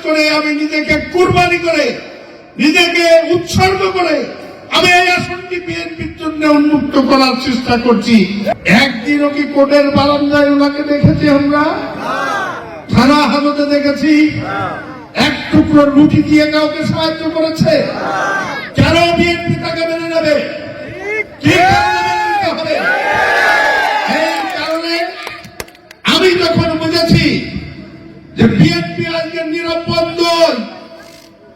করে আমি নিজেকে কুরবানি করে নিজেকে উৎসর্গ করে আমি এই আসনটি বিএনপির জন্য উন্মুক্ত করার চেষ্টা করছি। একদিনও কি কোর্টের বারান্দায় ওনাকে দেখেছি আমরা? থানা হাজতে দেখেছি? এক টুকরো রুটি দিয়ে কাউকে সাহায্য করেছে? কেন বিএনপি তাকে মেনে নেবে? কি কারণে মেনে নিতে হবে? এই কারণে আমি যখন বুঝেছি যে বিএনপি আজকে নিরাপদ নয়,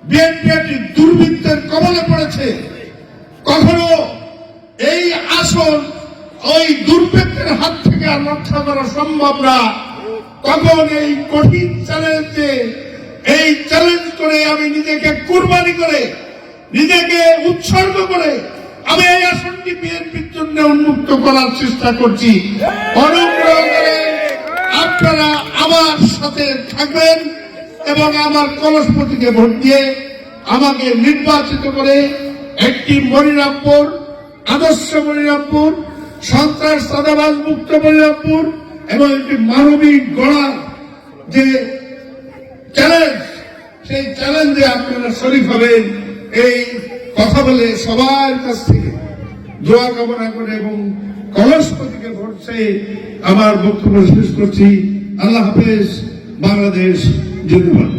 বিএনপি একটি দুর্বৃত্তের কবলে পড়েছে, কখনো এই আসন ওই দুর্বৃত্তের হাত থেকে আর রক্ষা করা সম্ভব না, তখন এই কঠিন চ্যালেঞ্জে এই চ্যালেঞ্জ করে আমি নিজেকে কুরবানি করে নিজেকে উৎসর্গ করে আমি এই আসনটি বিএনপির জন্য উন্মুক্ত করার চেষ্টা করছি। অনুগ্রহ করে আপনারা আমার সাথে থাকবেন এবং আমার কলস প্রতীকে ভোট দিয়ে আমাকে নির্বাচিত করে একটি মনিরামপুর, আদর্শ মনিরামপুর, সন্ত্রাস চাঁদাবাজ মুক্ত মনিরামপুর এবং একটি মানবিক গড়ার যে চ্যালেঞ্জ, সেই চ্যালেঞ্জে আপনারা শরীক হবেন, এই কথা বলে সবার কাছ থেকে দোয়া কামনা করে এবং কলস প্রতীকে ভোট চেয়ে আমার বক্তব্য শেষ করছি। আল্লাহ হাফেজ। বাংলাদেশ জিন্দাবাদ।